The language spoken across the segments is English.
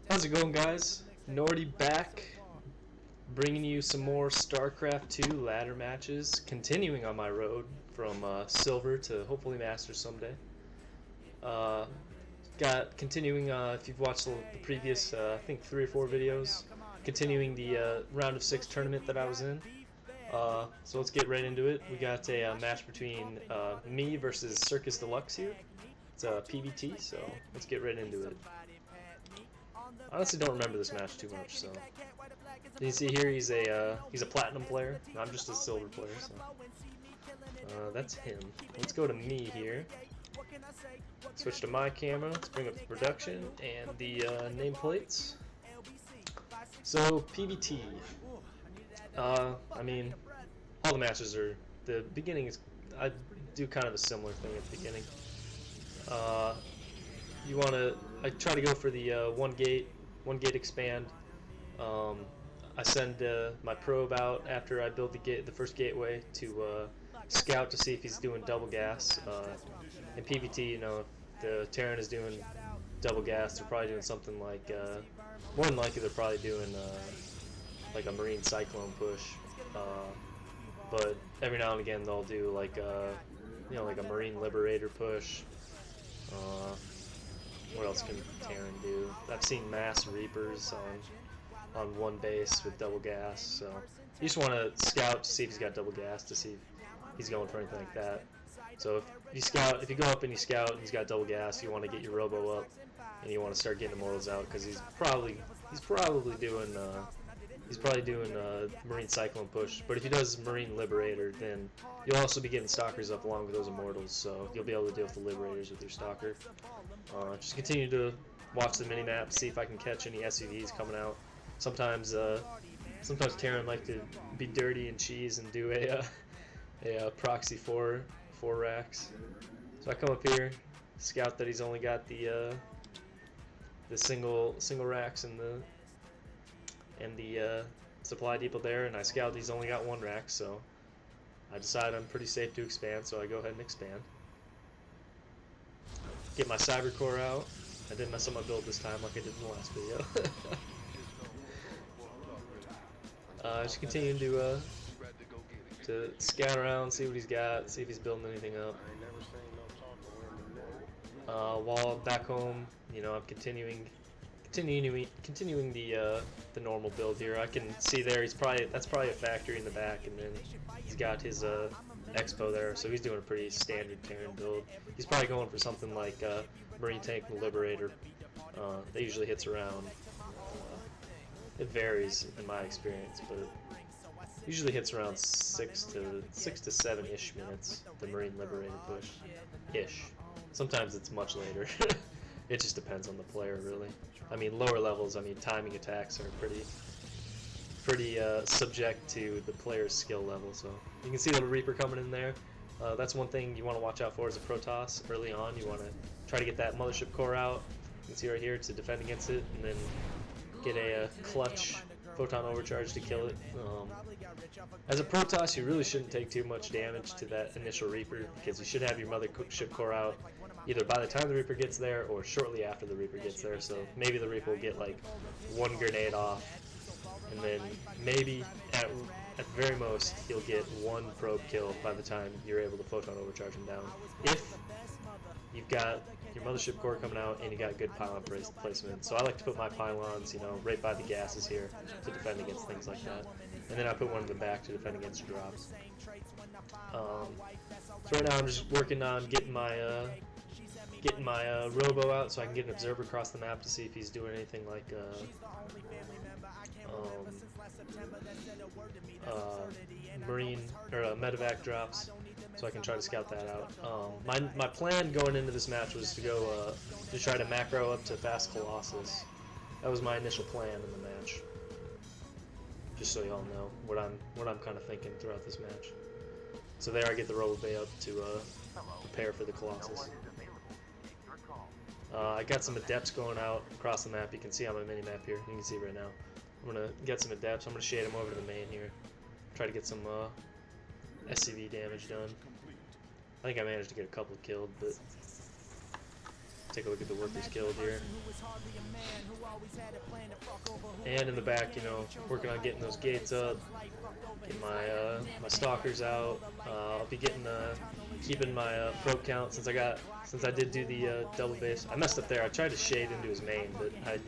How's it going, guys? Nordy back, bringing you some more StarCraft2 ladder matches, continuing on my road from silver to hopefully master someday. Uh, got continuing. If you've watched the previous, I think 3 or 4 videos, continuing the round of 6 tournament that I was in. So let's get right into it. We got a match between me versus Circus Deluxe here. It's a PvT, so let's get right into it. I honestly don't remember this match too much, so you see here he's a platinum player. I'm just a silver player, so that's him. Let's go to me here. Switch to my camera. Let's bring up the production and the nameplates. So PvT. I mean, all the matches are the beginning is. I do kind of a similar thing at the beginning. You want to. I try to go for the one gate expand. I send my probe out after I build the first gateway to scout to see if he's doing double gas. In PvT, you know, if the Terran is doing double gas, they're probably doing something like more than likely they're probably doing like a Marine Cyclone push. But every now and again they'll do like like a Marine Liberator push. What else can Terran do? I've seen Mass Reapers on one base with double gas, so you just want to scout to see if he's got double gas, to see if he's going for anything like that. So if you go up and you scout and he's got double gas, you want to get your robo up and you want to start getting immortals out, because he's probably doing Marine Cyclone push. But if he does Marine Liberator, then you'll also be getting stalkers up along with those immortals, so you'll be able to deal with the liberators with your stalker. Just continue to watch the minimap, see if I can catch any SUVs coming out. Sometimes Terran like to be dirty and cheese and do a proxy 4 racks. So I come up here, scout that he's only got the single racks and the supply depot there, and I scout he's only got 1 rack, so I decide I'm pretty safe to expand, so I go ahead and expand. Get my Cyber Core out. I didn't mess up my build this time like I did in the last video. Just continue to scout around, see what he's got, see if he's building anything up. While I'm back home, you know, I'm continuing the normal build here. I can see there that's probably a factory in the back, and then he's got his expo there, so he's doing a pretty standard Terran build. He's probably going for something like Marine Tank Liberator. That usually hits around. It varies in my experience, but usually hits around 6 to 7-ish minutes. The Marine Liberator push, ish. Sometimes it's much later. It just depends on the player, really. I mean, lower levels, I mean, timing attacks are pretty subject to the player's skill level. So you can see the Reaper coming in there. That's one thing you want to watch out for as a Protoss early on. You want to try to get that Mothership Core out. You can see right here to defend against it, and then get a clutch Photon Overcharge to kill it. As a Protoss, you really shouldn't take too much damage to that initial Reaper, because you should have your Mothership Core out either by the time the Reaper gets there or shortly after the Reaper gets there. So maybe the Reaper will get like 1 grenade off, and then maybe at very most he'll get 1 probe kill by the time you're able to Photon Overcharge him down. If you've got your Mothership Core coming out and you got good pylon placement. So I like to put my pylons, you know, right by the gases here to defend against things like that. And then I put one of them back to defend against drops. So right now I'm just working on getting my robo out so I can get an observer across the map to see if he's doing anything like Marine or medevac drops, so I can try to scout that out. My plan going into this match was to go to try to macro up to Fast Colossus. That was my initial plan in the match. Just so y'all know what I'm kind of thinking throughout this match. So there I get the Robo Bay up to prepare for the Colossus. I got some adepts going out across the map. You can see on my mini map here. You can see right now. I'm gonna get some adepts. I'm gonna shade them over to the main here. Try to get some SCV damage done. I think I managed to get a couple killed, but take a look at the workers killed here. And in the back, you know, working on getting those gates up, getting my stalkers out. I'll be getting keeping my probe count since I did do the double base. I messed up there. I tried to shade into his main, but I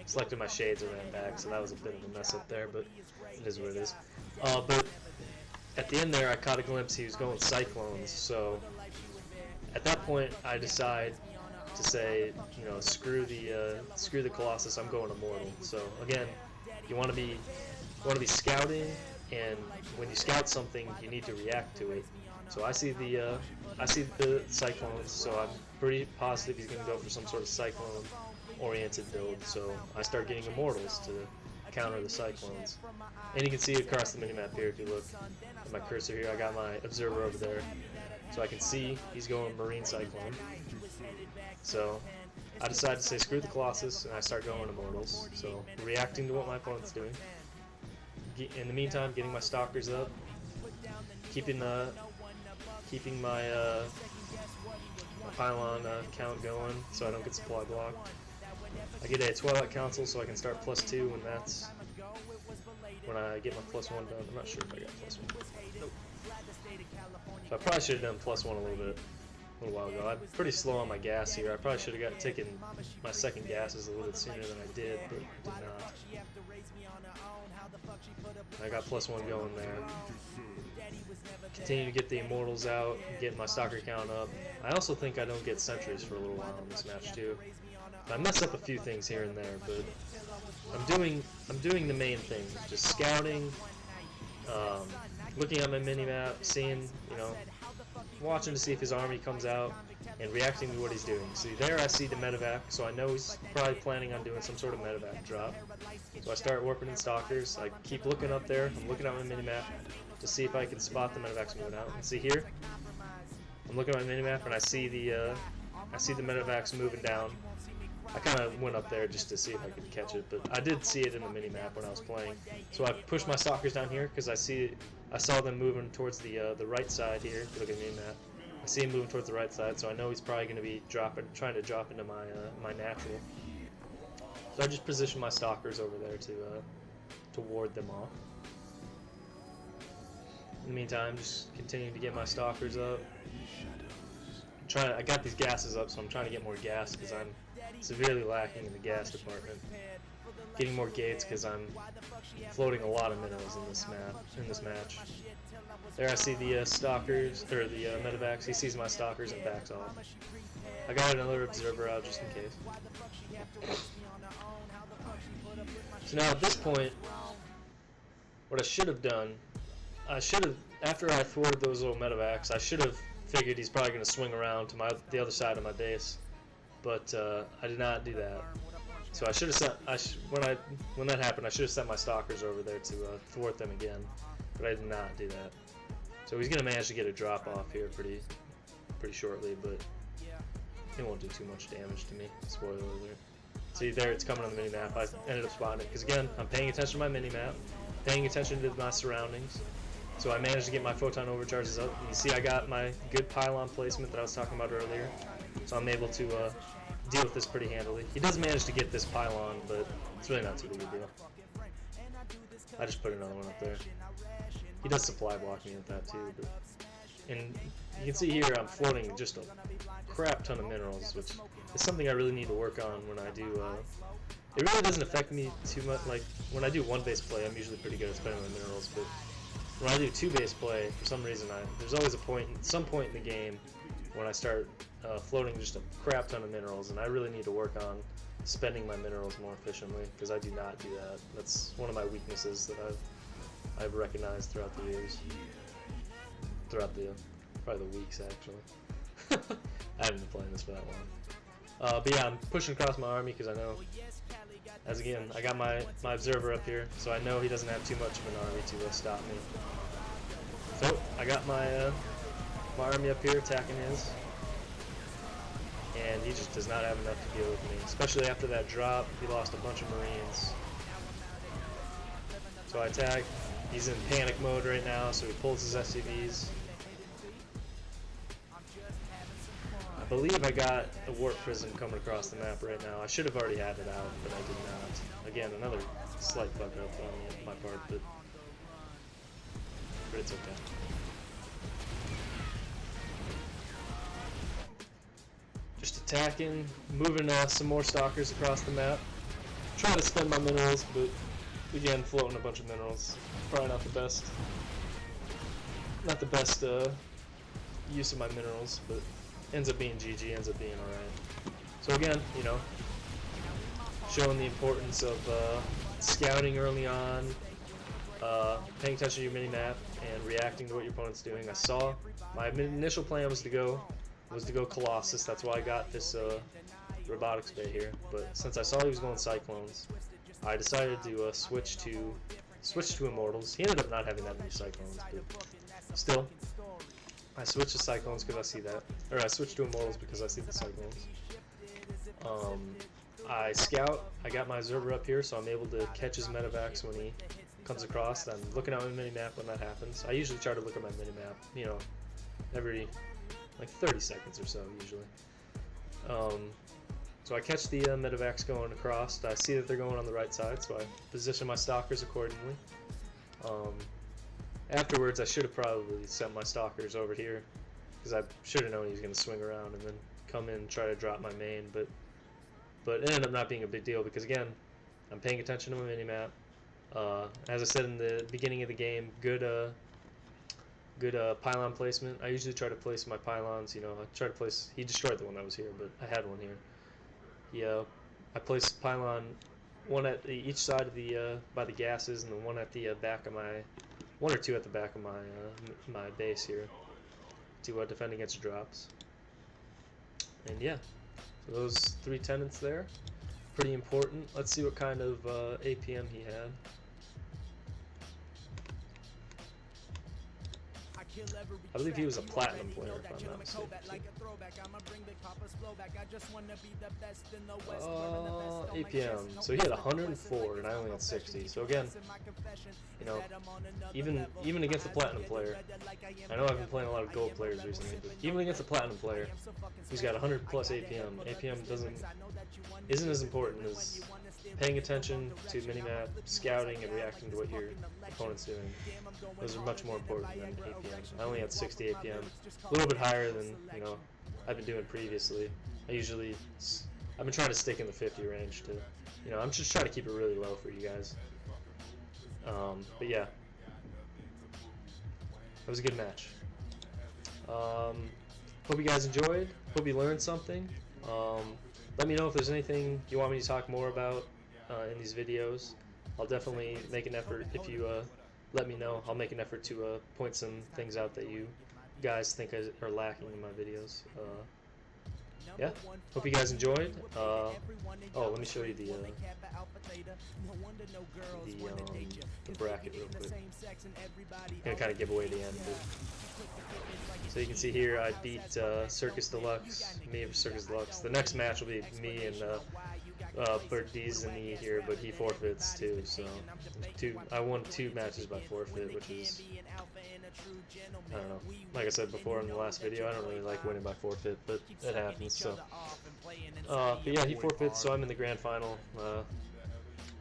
selected my shades and ran back, so that was a bit of a mess up there. But it is what it is. But at the end there, I caught a glimpse he was going cyclones. So at that point, I decide to say, you know, screw the Colossus. I'm going immortal. So again, you want to be scouting, and when you scout something, you need to react to it. So I see the cyclones, so I'm pretty positive he's going to go for some sort of cyclone-oriented build. So I start getting immortals to counter the cyclones. And you can see across the minimap here, if you look at my cursor here, I got my observer over there. So I can see he's going marine cyclone. So I decide to say screw the Colossus, and I start going immortals. So reacting to what my opponent's doing. In the meantime, getting my stalkers up, keeping my pylon count going so I don't get supply blocked. I get a Twilight Council so I can start +2 when I get my +1 done. I'm not sure if I got +1. Nope. So I probably should have done +1 a little while ago. I'm pretty slow on my gas here. I probably should have taken my second gases a little bit sooner than I did, but I did not. I got +1 going there. Continue to get the immortals out, get my stalker count up. I also think I don't get sentries for a little while in this match too. I mess up a few things here and there, but I'm doing the main thing, just scouting, looking at my minimap, seeing, you know, watching to see if his army comes out, and reacting to what he's doing. See, there I see the medevac, so I know he's probably planning on doing some sort of medevac drop. So I start warping in stalkers. I keep looking up there. I'm looking at my minimap to see if I can spot the medevacs moving out. And see here, I'm looking at my minimap and I see the medevacs moving down. I kind of went up there just to see if I could catch it, but I did see it in the minimap when I was playing. So I pushed my stalkers down here because I saw them moving towards the right side here. If you look at the minimap, I see him moving towards the right side, so I know he's probably going to be trying to drop into my natural. So I just position my stalkers over there to ward them off. In the meantime, just continuing to get my stalkers up. I got these gases up, so I'm trying to get more gas because I'm severely lacking in the gas department. Getting more gates because I'm floating a lot of minerals in this match. There I see the stalkers, or the medevacs. He sees my stalkers and backs off. I got another observer out just in case. So now at this point, what I should have done, after I thwarted those little medevacs, I should have figured he's probably going to swing around to the other side of my base, but I did not do that. So I should have when that happened, I should have sent my stalkers over there to thwart them again, but I did not do that. So he's going to manage to get a drop off here pretty shortly, but it won't do too much damage to me. Spoiler alert. See there, it's coming on the minimap. I ended up spotting it because again, I'm paying attention to my minimap, paying attention to my surroundings. So I managed to get my photon overcharges up. You see I got my good pylon placement that I was talking about earlier. So I'm able to deal with this pretty handily. He does manage to get this pylon, but it's really not too big a deal. I just put another one up there. He does supply block me with that too. And you can see here I'm floating just a crap ton of minerals, which is something I really need to work on when I do. It really doesn't affect me too much. Like when I do one base play, I'm usually pretty good at spending my minerals, but when I do two base play, for some reason, there's always some point in the game when I start floating just a crap ton of minerals, and I really need to work on spending my minerals more efficiently because I do not do that. That's one of my weaknesses that I've recognized throughout the years, probably the weeks actually. I haven't been playing this for that long. But yeah, I'm pushing across my army because I know, as again, I got my observer up here, so I know he doesn't have too much of an army to stop me. So I got my army up here attacking his, and he just does not have enough to deal with me, especially after that drop. He lost a bunch of Marines. So I attack. He's in panic mode right now, so he pulls his SCVs. believe I got a warp prism coming across the map right now. I should have already had it out, but I did not. Again, another slight fuck up on my part, but it's okay. Just attacking, moving some more stalkers across the map. Trying to spend my minerals, but again, floating a bunch of minerals. Probably not the best. Not the best use of my minerals, but ends up being GG, ends up being alright. So again, you know, showing the importance of scouting early on, paying attention to your mini-map, and reacting to what your opponent's doing. I saw my initial plan was to go Colossus. That's why I got this robotics bay here. But since I saw he was going Cyclones, I decided to switch to Immortals. He ended up not having that many Cyclones, but still, I switched to Cyclones because I see that, or I switched to Immortals because I see the Cyclones. I scout. I got my observer up here, so I'm able to catch his medevacs when he comes across. I'm looking at my mini-map when that happens. I usually try to look at my mini-map, you know, every like 30 seconds or so usually. So I catch the medevacs going across. I see that they're going on the right side, so I position my stalkers accordingly. Afterwards, I should have probably sent my stalkers over here, because I should have known he was going to swing around and then come in and try to drop my main, but it ended up not being a big deal because, again, I'm paying attention to my minimap. As I said in the beginning of the game, good pylon placement. I usually try to place my pylons, you know, I try to place, he destroyed the one that was here, but I had one here. I placed pylon, one at each side of the, by the gases, and then one at the back of my, one or two at the back of my base here to defend against drops. And yeah, so those 3 tenants there, pretty important. Let's see what kind of APM he had. I believe he was a platinum player, if I'm not mistaken. APM. So he had 104, and I only had 60. So again, you know, even against a platinum player, I know I've been playing a lot of gold players recently, but even against a platinum player, who's got 100 plus APM, APM isn't as important as paying attention to minimap, scouting, and reacting to what your opponent's doing. Those are much more important than APM. I only had 60 APM, a little bit higher than, you know, I've been doing previously. I've been trying to stick in the 50 range to, you know, I'm just trying to keep it really low for you guys. But yeah, it was a good match. Hope you guys enjoyed. Hope you learned something. Let me know if there's anything you want me to talk more about in these videos. I'll definitely make an effort. If you let me know, I'll make an effort to point some things out that you guys think are lacking in my videos. Yeah, hope you guys enjoyed. Oh, let me show you the bracket real quick. I'm gonna kind of give away the end. So you can see here, I beat Circus Deluxe, me and Circus Deluxe. The next match will be me and Birdies and E here, but he forfeits too. So I won 2 matches by forfeit, which is, I don't know. Like I said before in the last video, I don't really like winning by forfeit, but it happens. So, but yeah, he forfeits, so I'm in the grand final.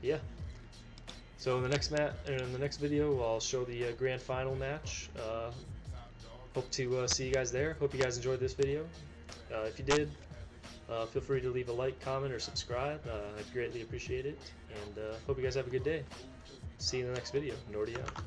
Yeah. So in the next video, I'll show the grand final match. Hope to see you guys there. Hope you guys enjoyed this video. If you did, feel free to leave a like, comment, or subscribe. I'd greatly appreciate it. And hope you guys have a good day. See you in the next video. Nordy out.